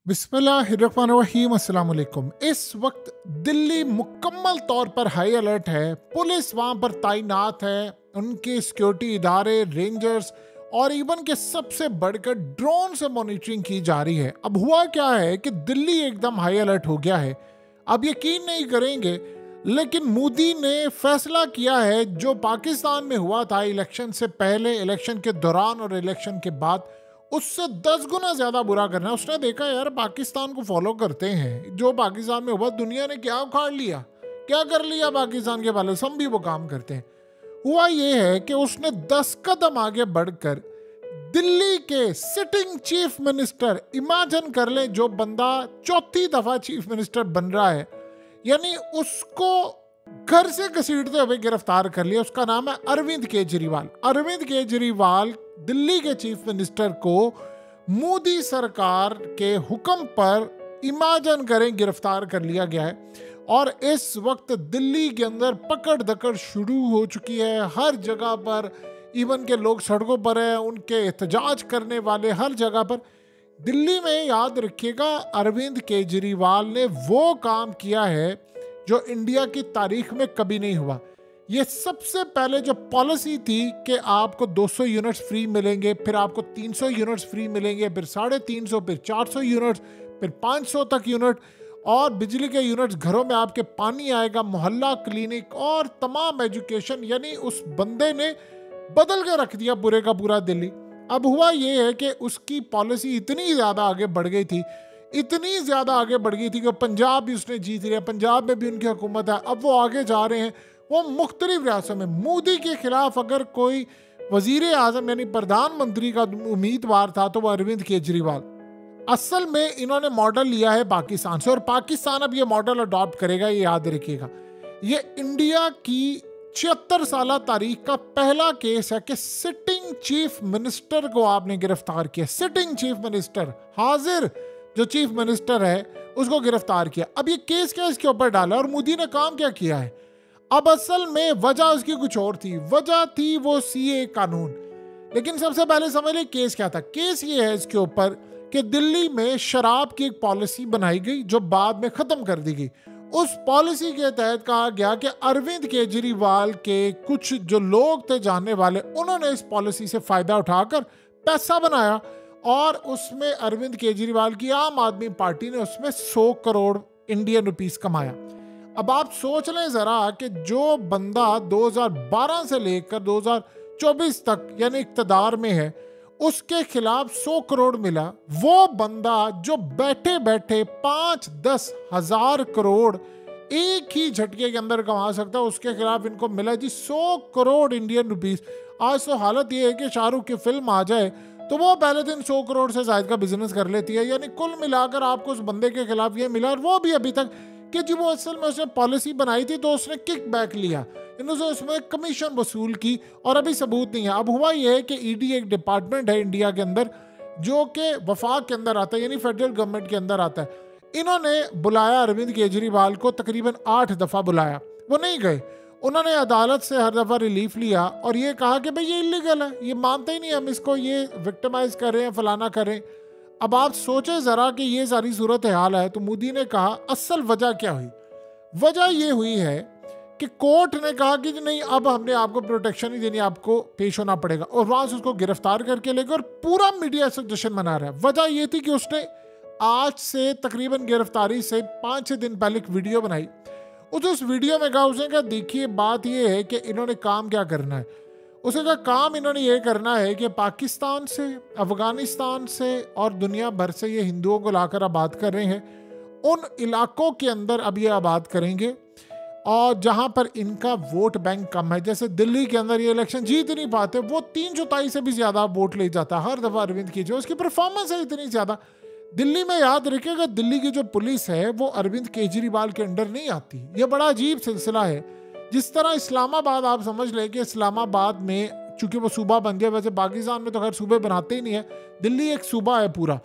बिस्मिल्लाहिर्रहमानिर्रहीम अस्सलाम वालेकुम। इस वक्त दिल्ली मुकम्मल तौर पर हाई अलर्ट है। पुलिस वहां पर तैनात है, उनके सिक्योरिटी इदारे, रेंजर्स और इवन के सबसे बढ़कर ड्रोन से मॉनिटरिंग की जा रही है। अब हुआ क्या है कि दिल्ली एकदम हाई अलर्ट हो गया है। अब यकीन नहीं करेंगे, लेकिन मोदी ने फैसला किया है जो पाकिस्तान में हुआ था इलेक्शन से पहले, इलेक्शन के दौरान और इलेक्शन के बाद, उससे 10 गुना ज्यादा बुरा करना है। उसने देखा यार पाकिस्तान को फॉलो करते हैं, जो पाकिस्तान में हुआ दुनिया ने क्या उखाड़ लिया, क्या कर लिया पाकिस्तान के वाले, हम भी वो काम करते हैं। हुआ ये है कि उसने 10 कदम आगे बढ़कर दिल्ली के सिटिंग चीफ मिनिस्टर, इमेजिन कर ले जो बंदा चौथी दफा चीफ मिनिस्टर बन रहा है, यानी उसको घर से घसीटते हुए गिरफ्तार कर लिया। उसका नाम है अरविंद केजरीवाल। अरविंद केजरीवाल दिल्ली के चीफ मिनिस्टर को मोदी सरकार के हुक्म पर, इमेजिन करें, गिरफ्तार कर लिया गया है। और इस वक्त दिल्ली के अंदर पकड़ दकड़ शुरू हो चुकी है। हर जगह पर इवन के लोग सड़कों पर हैं, उनके एहतजाज करने वाले हर जगह पर। दिल्ली में याद रखिएगा, अरविंद केजरीवाल ने वो काम किया है जो इंडिया की तारीख में कभी नहीं हुआ। ये सबसे पहले जो पॉलिसी थी कि आपको 200 यूनिट्स फ्री मिलेंगे, फिर आपको 300 यूनिट्स फ्री मिलेंगे, फिर 350, फिर 400 यूनिट्स, फिर 500 तक यूनिट, और बिजली के यूनिट्स घरों में आपके पानी आएगा, मोहल्ला क्लिनिक और तमाम एजुकेशन, यानी उस बंदे ने बदल के रख दिया पूरे का पूरा दिल्ली। अब हुआ ये है कि उसकी पॉलिसी इतनी ज़्यादा आगे बढ़ गई थी, इतनी ज़्यादा आगे बढ़ गई थी कि पंजाब भी उसने जीत लिया, पंजाब में भी उनकी हुकूमत है। अब वो आगे जा रहे हैं, वो मुख्तलिफ रियासतों में। मोदी के खिलाफ अगर कोई वजीर आजम यानी प्रधानमंत्री का उम्मीदवार था तो वो अरविंद केजरीवाल। असल में इन्होंने मॉडल लिया है पाकिस्तान से, और पाकिस्तान अब ये मॉडल अडॉप्ट करेगा, ये याद रखिएगा। ये इंडिया की 76 साल तारीख का पहला केस है कि सिटिंग चीफ मिनिस्टर को आपने गिरफ्तार किया। सिटिंग चीफ मिनिस्टर, हाजिर जो चीफ मिनिस्टर है, उसको गिरफ्तार किया। अब ये केस क्या इसके ऊपर डाला और मोदी ने काम क्या किया है? अब असल में वजह उसकी कुछ और थी। वजह थी वो सीए कानून। लेकिन सबसे पहले समझ लें केस क्या था। केस ये है इसके ऊपर कि दिल्ली में शराब की एक पॉलिसी बनाई गई जो बाद में खत्म कर दी गई। उस पॉलिसी के तहत कहा गया कि अरविंद केजरीवाल के कुछ जो लोग थे जानने वाले, उन्होंने इस पॉलिसी से फायदा उठाकर पैसा बनाया, और उसमें अरविंद केजरीवाल की आम आदमी पार्टी ने उसमें 100 करोड़ इंडियन रुपीस कमाया। अब आप सोच लें जरा कि जो बंदा 2012 से लेकर 2024 तक यानी इक्तदार में है, उसके खिलाफ 100 करोड़ मिला। वो बंदा जो बैठे बैठे 5-10 हजार करोड़ एक ही झटके के अंदर कमा सकता है, उसके खिलाफ इनको मिला जी 100 करोड़ इंडियन रुपीस। आज तो हालत ये है कि शाहरुख की फिल्म आ जाए तो वो पहले दिन 100 करोड़ से ज्यादा का बिजनेस कर लेती है। यानी कुल मिलाकर आपको उस बंदे के खिलाफ ये मिला, और वो भी अभी तक कि जी वो असल में उसने पॉलिसी बनाई थी तो उसने किक बैक लिया, उसमें कमीशन वसूल की, और अभी सबूत नहीं है। अब हुआ यह है कि ईडी एक डिपार्टमेंट है इंडिया के अंदर जो कि वफाक के अंदर आता है, यानी फेडरल गवर्नमेंट के अंदर आता है। इन्होंने बुलाया अरविंद केजरीवाल को, तकरीबन 8 दफ़ा बुलाया, वो नहीं गए। उन्होंने अदालत से हर दफ़ा रिलीफ लिया और ये कहा कि भाई ये इलीगल है, ये मानते ही नहीं, हम इसको ये विक्टिमाइज कर रहे हैं, फलाना कर रहे हैं। अब आप सोचें ज़रा कि ये सारी सूरत हाल है। तो मोदी ने कहा असल वजह क्या हुई? वजह ये हुई है कि कोर्ट ने कहा कि नहीं, अब हमने आपको प्रोटेक्शन नहीं देनी, आपको पेश होना पड़ेगा, और वहां से उसको गिरफ्तार करके लेकर, और पूरा मीडिया से जश्न मना रहा है। वजह ये थी कि उसने आज से तकरीबन गिरफ्तारी से 5-6 दिन पहले एक वीडियो बनाई। उस वीडियो में कहा, उसने कहा देखिए बात ये है कि इन्होंने काम क्या करना है। उसने कहा काम इन्होंने ये करना है कि पाकिस्तान से, अफगानिस्तान से और दुनिया भर से ये हिंदुओं को लाकर आबाद कर रहे हैं। उन इलाकों के अंदर अब ये आबाद करेंगे और जहां पर इनका वोट बैंक कम है, जैसे दिल्ली के अंदर ये इलेक्शन जीत नहीं पाते, वो 3/4 से भी ज्यादा वोट ले जाता है हर दफा अरविंद केजरीवाल। उसकी परफॉर्मेंस है इतनी ज्यादा। दिल्ली में याद रखिएगा, दिल्ली की जो पुलिस है वो अरविंद केजरीवाल के अंडर नहीं आती। ये बड़ा अजीब सिलसिला है। जिस तरह इस्लामाबाद, आप समझ लें कि इस्लामाबाद में चूंकि वो सूबा बन गया, वैसे पाकिस्तान में तो खैर सूबे बनाते ही नहीं है, दिल्ली एक सूबा है पूरा।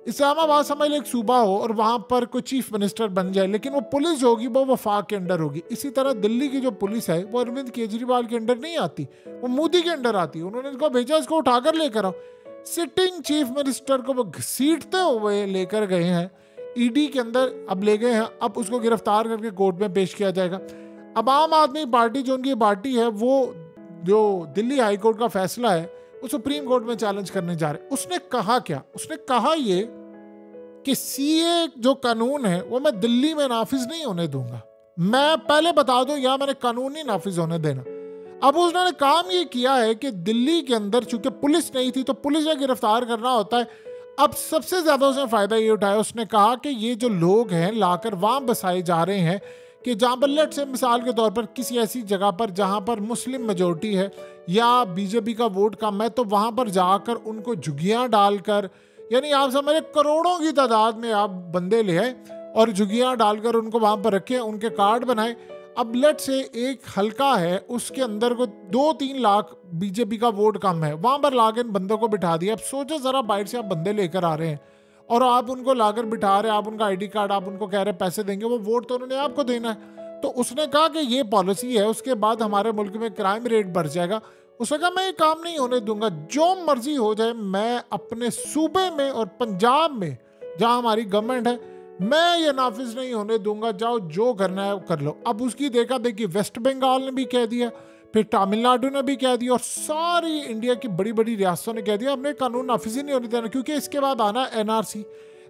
इस्लामाबाद समझ लें एक सूबा हो और वहां पर कोई चीफ मिनिस्टर बन जाए, लेकिन वो पुलिस जो होगी वो वफाक के अंडर होगी। इसी तरह दिल्ली की जो पुलिस है वो अरविंद केजरीवाल के अंडर नहीं आती, वो मोदी के अंडर आती है। उन्होंने इसको भेजा, इसको उठाकर लेकर आओ। सिटिंग चीफ मिनिस्टर को वो घसीटते हुए लेकर गए हैं ईडी के अंदर, अब ले गए हैं, अब उसको गिरफ्तार करके कोर्ट में पेश किया जाएगा। अब आम आदमी पार्टी जो उनकी पार्टी है वो जो दिल्ली हाई कोर्ट का फैसला है वो सुप्रीम कोर्ट में चैलेंज करने जा रहे। उसने कहा क्या, उसने कहा ये कि सीए जो कानून है वो मैं दिल्ली में नाफिज नहीं होने दूंगा, मैं पहले बता दूं, या मैंने कानून नहीं नाफिज होने देना। अब उसने काम ये किया है कि दिल्ली के अंदर चूंकि पुलिस नहीं थी तो पुलिस ने गिरफ्तार करना होता है। अब सबसे ज्यादा उसने फायदा ये उठाया, उसने कहा कि ये जो लोग हैं लाकर वहां बसाए जा रहे हैं कि जहां पर लेट से मिसाल के तौर पर किसी ऐसी जगह पर जहां पर मुस्लिम मेजोरिटी है या बीजेपी का वोट कम है, तो वहां पर जाकर उनको झुग्गियां डालकर, यानी आप समझे करोड़ों की तादाद में आप बंदे ले आए और झुग्गियां डालकर उनको वहां पर रखे, उनके कार्ड बनाए। अब लेट से एक हल्का है उसके अंदर को 2-3 लाख बीजेपी का वोट कम है, वहां पर लाकर इन बंदों को बिठा दिया। अब सोचो जरा, बाहर से आप बंदे लेकर आ रहे हैं और आप उनको लाकर बिठा रहे हैं, आप उनका आईडी कार्ड, आप उनको कह रहे हैं पैसे देंगे, वो वोट तो उन्होंने आपको देना है। तो उसने कहा कि ये पॉलिसी है, उसके बाद हमारे मुल्क में क्राइम रेट बढ़ जाएगा। उसने कहा मैं ये काम नहीं होने दूंगा, जो मर्जी हो जाए, मैं अपने सूबे में और पंजाब में जहां हमारी गवर्नमेंट है मैं ये नाफिज नहीं होने दूंगा, जाओ जो करना है कर लो। अब उसकी देखा देखी वेस्ट बंगाल ने भी कह दिया, फिर तमिलनाडु ने भी कह दिया और सारी इंडिया की बड़ी बड़ी रियासतों ने कह दिया हमने कानून नाफिज ही नहीं होने देना, क्योंकि इसके बाद आना एनआरसी।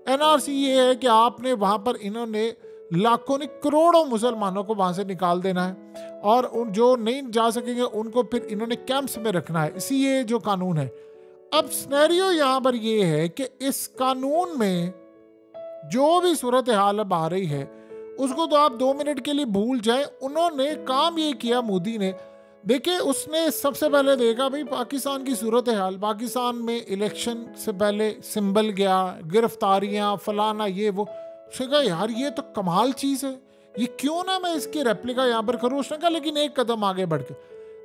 एनआरसी ये है कि आपने वहां पर इन्होंने लाखों नहीं करोड़ों मुसलमानों को वहां से निकाल देना है और उन जो नहीं जा सकेंगे उनको फिर इन्होंने कैंप्स में रखना है, इसी ये जो कानून है। अब सिनेरियो यहाँ पर ये है कि इस कानून में जो भी सूरत हाल अब आ रही है उसको तो आप 2 मिनट के लिए भूल जाए। उन्होंने काम ये किया मोदी ने, देखिए उसने सबसे पहले देखा भाई पाकिस्तान की सूरत हाल, पाकिस्तान में इलेक्शन से पहले सिंबल गया, गिरफ्तारियां फलाना ये वो। उसने कहा यार ये तो कमाल चीज़ है, ये क्यों ना मैं इसकी रेप्लिका यहाँ पर करूँ। उसने कहा लेकिन एक कदम आगे बढ़ के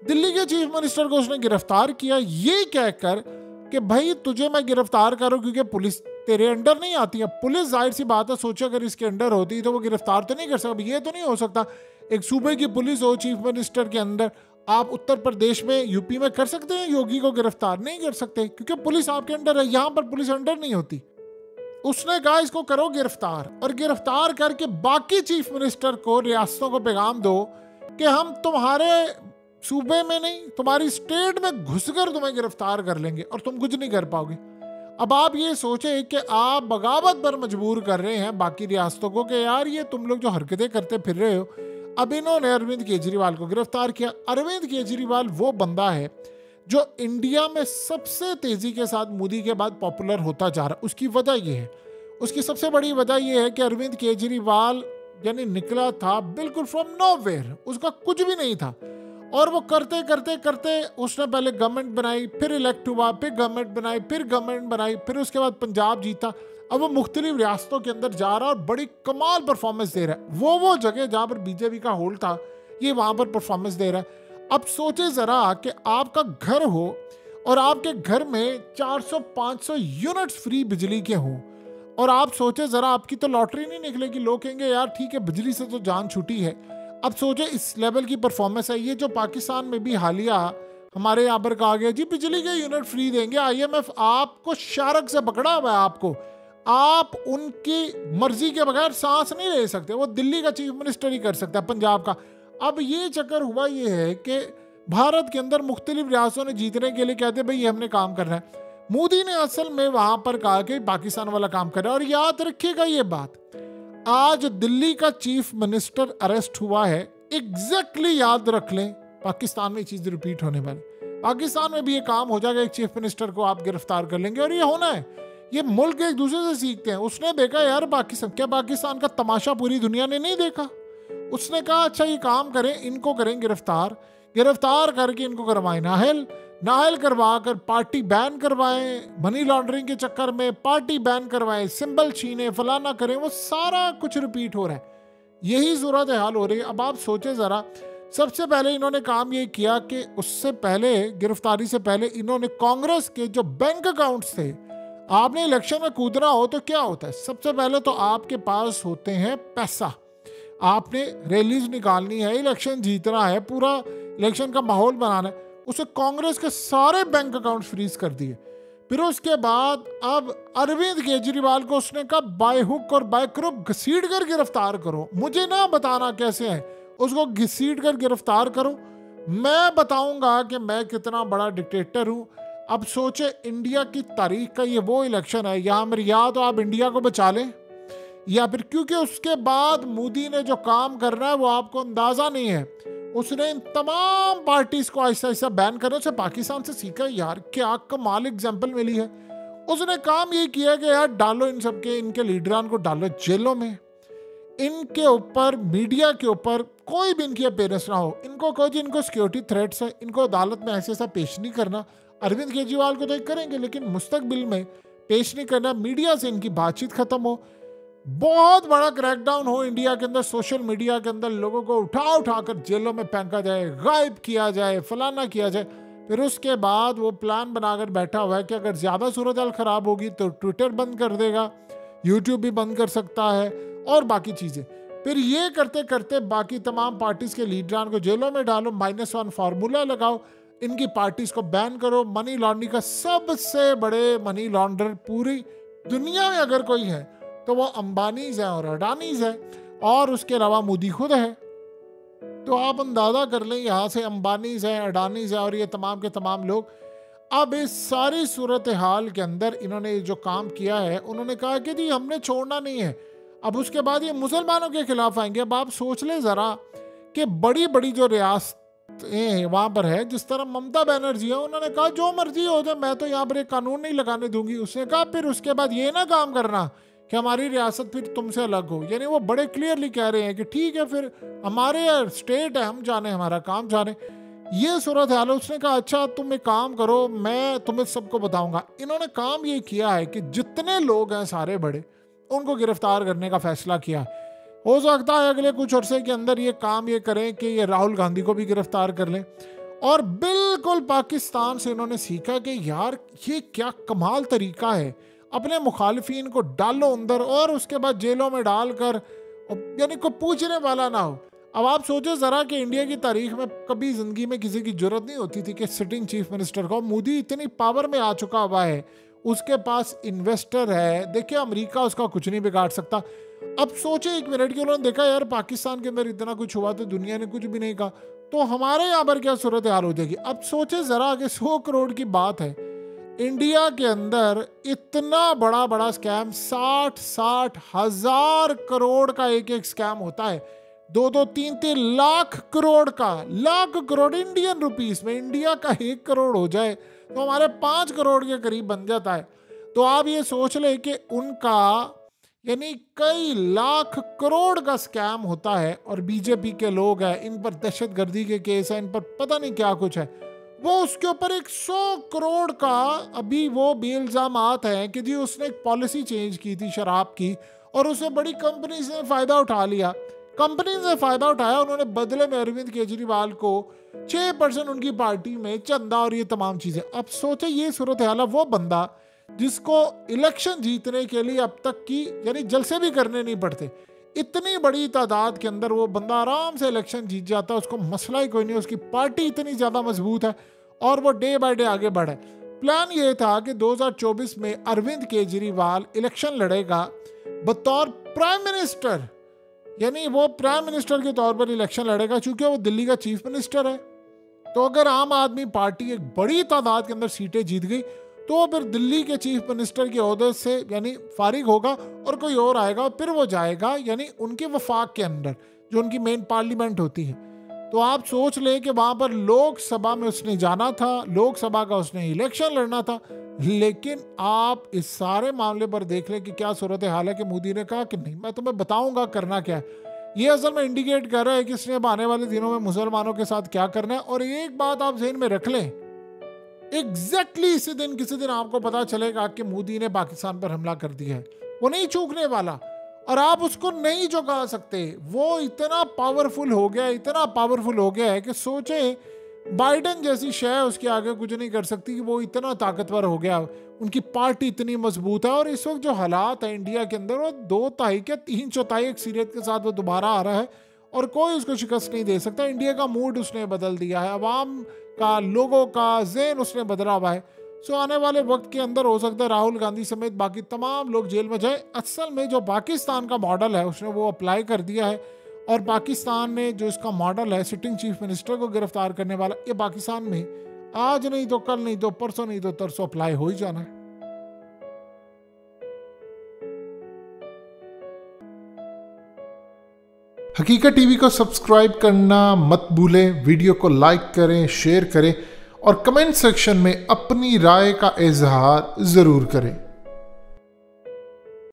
दिल्ली के चीफ मिनिस्टर को उसने गिरफ्तार किया, ये कहकर कि भाई तुझे मैं गिरफ्तार करूं क्योंकि पुलिस तेरे अंडर नहीं आती है। पुलिस जाहिर सी बात है, सोचो अगर इसके अंडर होती तो वो गिरफ्तार तो नहीं कर सकता। ये तो नहीं हो सकता एक सूबे की पुलिस हो चीफ मिनिस्टर के अंदर। आप उत्तर प्रदेश में यूपी में कर सकते हैं योगी को गिरफ्तार, नहीं कर सकते क्योंकि पुलिस आपके अंडर है, यहां पर पुलिस अंडर नहीं होती। उसने कहा इसको करो गिरफ्तार, और गिरफ्तार करके बाकी चीफ मिनिस्टर को रियासतों को पैगाम दो कि हम तुम्हारे सूबे में नहीं तुम्हारी स्टेट में घुसकर तुम्हें गिरफ्तार कर लेंगे और तुम कुछ नहीं कर पाओगे। अब आप ये सोचे कि आप बगावत पर मजबूर कर रहे हैं बाकी रियासतों को कि यार ये तुम लोग जो हरकतें करते फिर रहे हो। अब इन्होंने अरविंद केजरीवाल को गिरफ्तार किया। अरविंद केजरीवाल वो बंदा है जो इंडिया में सबसे तेजी के साथ मोदी के बाद पॉपुलर होता जा रहा है। उसकी वजह यह है, उसकी सबसे बड़ी वजह यह है कि अरविंद केजरीवाल यानी निकला था बिल्कुल फ्रॉम नोवेयर, उसका कुछ भी नहीं था और वो करते करते करते उसने पहले गवर्नमेंट बनाई, फिर इलेक्ट हुआ, फिर गवर्नमेंट बनाई, फिर गवर्नमेंट बनाई, फिर उसके बाद पंजाब जीता। अब वो मुख्तलिफ रियासतों के अंदर जा रहा है और बड़ी कमाल परफॉर्मेंस दे रहा है। वो जगह जहाँ पर बीजेपी का होल्ड था ये वहाँ पर परफॉर्मेंस दे रहा है। अब सोचे ज़रा कि आपका घर हो और आपके घर में 400-500 यूनिट्स फ्री बिजली के हों और आप सोचे ज़रा आपकी तो लॉटरी नहीं निकलेगी, लोग कहेंगे यार ठीक है बिजली से तो जान छूटी है। अब सोचे इस लेवल की परफॉर्मेंस है। ये जो पाकिस्तान में भी हालिया हमारे यहाँ पर कहा गया जी बिजली के यूनिट फ्री देंगे, IMF आपको शारक से पकड़ा हुआ है, आपको आप उनकी मर्जी के बगैर सांस नहीं ले सकते। वो दिल्ली का चीफ मिनिस्टर ही कर सकता है, पंजाब का। अब ये चक्कर हुआ ये है कि भारत के अंदर मुख्तलिफ रियासतों ने जीतने के लिए कहते भाई ये हमने काम करना है। मोदी ने असल में वहां पर कहा कि पाकिस्तान वाला काम कर रहा है। और याद रखिएगा ये बात, आज दिल्ली का चीफ मिनिस्टर अरेस्ट हुआ है, एग्जैक्टली याद रख लें पाकिस्तान में चीज रिपीट होने वाली। पाकिस्तान में भी ये काम हो जाएगा, एक चीफ मिनिस्टर को आप गिरफ्तार कर लेंगे और ये होना है। ये मुल्क एक दूसरे से सीखते हैं। उसने देखा यार पाकिस्तान का तमाशा पूरी दुनिया ने नहीं देखा। उसने कहा अच्छा ये काम करें, इनको करें गिरफ्तार करके इनको करवाएं नाहल करवा कर पार्टी बैन करवाएं, मनी लॉन्ड्रिंग के चक्कर में पार्टी बैन करवाएं, सिंबल छीने, फलाना करें, वो सारा कुछ रिपीट हो रहा है। यही सूरत हाल हो रही है। अब आप सोचे जरा, सबसे पहले इन्होंने काम ये किया कि उससे पहले गिरफ्तारी से पहले इन्होंने कांग्रेस के जो बैंक अकाउंट्स थे, आपने इलेक्शन में कूदना हो तो क्या होता है, सबसे पहले तो आपके पास होते हैं पैसा, आपने रैलीज निकालनी है, इलेक्शन जीतना है, पूरा इलेक्शन का माहौल बनाना है। उसे कांग्रेस के सारे बैंक अकाउंट फ्रीज कर दिए। फिर उसके बाद अब अरविंद केजरीवाल को उसने कहा बाय हुक और बाय क्रुक घसीट कर गिरफ्तार करो, मुझे ना बताना कैसे है, उसको घसीट कर गिरफ्तार करो, मैं बताऊंगा कि मैं कितना बड़ा डिक्टेटर हूं। अब सोचे इंडिया की तारीख का ये वो इलेक्शन है, यहाँ मेरी या तो आप इंडिया को बचा लें, या फिर क्योंकि उसके बाद मोदी ने जो काम करना है वो आपको अंदाजा नहीं है, उसने इन तमाम पार्टीज को ऐसा ऐसा बैन करने से पाकिस्तान से सीखा। यार क्या कमाल एग्जाम्पल मिली है। उसने काम ये किया कि यार डालो इन सबके, इनके लीडरान को डालो जेलों में, इनके ऊपर मीडिया के ऊपर कोई भी इनकी अपेयरेंस ना हो, इनको कहो जी इनको सिक्योरिटी थ्रेट्स है, इनको अदालत में ऐसे ऐसा पेश नहीं करना। अरविंद केजरीवाल को तो एक करेंगे लेकिन मुस्तकबिल में पेश नहीं करना, मीडिया से इनकी बातचीत खत्म हो, बहुत बड़ा क्रैकडाउन हो इंडिया के अंदर, सोशल मीडिया के अंदर लोगों को उठा कर जेलों में फेंका जाए, गायब किया जाए, फलाना किया जाए। फिर उसके बाद वो प्लान बनाकर बैठा हुआ है कि अगर ज़्यादा सूरत हाल ख़राब होगी तो ट्विटर बंद कर देगा, यूट्यूब भी बंद कर सकता है और बाकी चीज़ें। फिर ये करते करते बाकी तमाम पार्टीज के लीडरान को जेलों में डालो, -1 फार्मूला लगाओ, इनकी पार्टीज को बैन करो। मनी लॉन्ड्रिंग का सबसे बड़े मनी लॉन्डर पूरी दुनिया में अगर कोई है तो वो अंबानीज है और अडानीज है, और उसके अलावा मोदी खुद है। तो आप अंदाजा कर लें यहाँ से अंबानीज है, अडानीज है और ये तमाम के तमाम लोग। अब इस सारी सूरत हाल के अंदर इन्होंने जो काम किया है, उन्होंने कहा कि जी हमने छोड़ना नहीं है। अब उसके बाद ये मुसलमानों के खिलाफ आएंगे। अब आप सोच लें ज़रा कि बड़ी बड़ी जो रियासतें वहाँ पर है, जिस तरह ममता बनर्जी है, उन्होंने कहा जो मर्जी हो जाए मैं तो यहाँ पर एक कानून नहीं लगाने दूंगी। उसने कहा फिर उसके बाद ये ना काम करना कि हमारी रियासत फिर तुमसे अलग हो। यानी वो बड़े क्लियरली कह रहे हैं कि ठीक है फिर हमारे स्टेट है, हम जाने, हमारा काम जाने। ये सूरत हाल है। उसने कहा अच्छा तुम एक काम करो, मैं तुम्हें सबको बताऊंगा। इन्होंने काम ये किया है कि जितने लोग हैं सारे बड़े, उनको गिरफ्तार करने का फैसला किया। हो सकता है अगले कुछ अरसे के अंदर ये काम ये करें कि ये राहुल गांधी को भी गिरफ्तार कर लें। और बिल्कुल पाकिस्तान से इन्होंने सीखा कि यार ये क्या कमाल तरीका है, अपने मुखालिफिन को डालो अंदर और उसके बाद जेलों में डालकर, यानी कोई पूछने वाला ना हो। अब आप सोचो ज़रा कि इंडिया की तारीख में कभी ज़िंदगी में किसी की जरूरत नहीं होती थी कि सिटिंग चीफ मिनिस्टर को, मोदी इतनी पावर में आ चुका हुआ है, उसके पास इन्वेस्टर है, देखिए अमेरिका उसका कुछ नहीं बिगाड़ सकता। अब सोचे एक मिनट के, उन्होंने देखा यार पाकिस्तान के अंदर इतना कुछ हुआ तो दुनिया ने कुछ भी नहीं कहा, तो हमारे यहाँ पर क्या सूरत हाल हो जाएगी। अब सोचे ज़रा कि 100 करोड़ की बात है, इंडिया के अंदर इतना बड़ा बड़ा स्कैम, 60 हज़ार करोड़ का एक एक स्कैम होता है, 2 3 लाख करोड़ का, लाख करोड़ इंडियन रुपीस में। इंडिया का 1 करोड़ हो जाए तो हमारे 5 करोड़ के करीब बन जाता है। तो आप ये सोच ले कि उनका यानी कई लाख करोड़ का स्कैम होता है, और बीजेपी के लोग हैं, इन पर दहशतगर्दी के केस है, इन पर पता नहीं क्या कुछ है, वो उसके ऊपर 100 करोड़ का अभी वो भी इल्जामात हैं कि जी उसने एक पॉलिसी चेंज की थी शराब की, और उससे बड़ी कंपनी से फ़ायदा उठा लिया। कंपनी से फ़ायदा उठाया, उन्होंने बदले में अरविंद केजरीवाल को 6% उनकी पार्टी में चंदा और ये तमाम चीज़ें। अब सोचे ये सूरत हाल, वो बंदा जिसको इलेक्शन जीतने के लिए अब तक की यानी जलसे भी करने नहीं पड़ते, इतनी बड़ी तादाद के अंदर वो बंदा आराम से इलेक्शन जीत जाता है, उसको मसला ही कोई नहीं, उसकी पार्टी इतनी ज़्यादा मजबूत है और वो डे बाय डे आगे बढ़े। प्लान ये था कि 2024 में अरविंद केजरीवाल इलेक्शन लड़ेगा बतौर प्राइम मिनिस्टर, यानी वो प्राइम मिनिस्टर के तौर पर इलेक्शन लड़ेगा, चूंकि वो दिल्ली का चीफ मिनिस्टर है। तो अगर आम आदमी पार्टी एक बड़ी तादाद के अंदर सीटें जीत गई तो फिर दिल्ली के चीफ मिनिस्टर के ओहदे से यानी फारिग होगा और कोई और आएगा, फिर वो जाएगा यानी उनके वफाक के अंदर जो उनकी मेन पार्लियामेंट होती है। तो आप सोच लें कि वहाँ पर लोकसभा में उसने जाना था, लोकसभा का उसने इलेक्शन लड़ना था। लेकिन आप इस सारे मामले पर देख लें कि क्या सूरत हाल है कि मोदी ने कहा कि नहीं मैं तुम्हें बताऊंगा करना क्या है। ये असल में इंडिकेट कर रहा है कि इसने अब आने वाले दिनों में मुसलमानों के साथ क्या करना है। और एक बात आप ज़हन में रख लें, एग्जैक्टली इसी दिन किसी दिन आपको पता चलेगा कि मोदी ने पाकिस्तान पर हमला कर दिया है, वो नहीं चूकने वाला और आप उसको नहीं चुका सकते। वो इतना पावरफुल हो गया, इतना पावरफुल हो गया है कि सोचे बाइडेन जैसी शय उसके आगे कुछ नहीं कर सकती, कि वो इतना ताकतवर हो गया, उनकी पार्टी इतनी मजबूत है। और इस वक्त जो हालात है इंडिया के अंदर, वो 2/3 क्या 3/4 अक्सरियत के साथ वो दोबारा आ रहा है और कोई उसको शिकस्त नहीं दे सकता। इंडिया का मूड उसने बदल दिया है, अवाम का, लोगों का ज़हन उसने बदला हुआ है। सो आने वाले वक्त के अंदर हो सकता है राहुल गांधी समेत बाकी तमाम लोग जेल में जाए। असल में जो पाकिस्तान का मॉडल है उसने वो अप्लाई कर दिया है, और पाकिस्तान ने जो इसका मॉडल है सिटिंग चीफ मिनिस्टर को गिरफ्तार करने वाला, ये पाकिस्तान में आज नहीं तो कल नहीं तो परसों नहीं तो तरसों अप्लाई हो ही जाना है। हकीकत टीवी को सब्सक्राइब करना मत भूलें, वीडियो को लाइक करें, शेयर करें और कमेंट सेक्शन में अपनी राय का इजहार ज़रूर करें।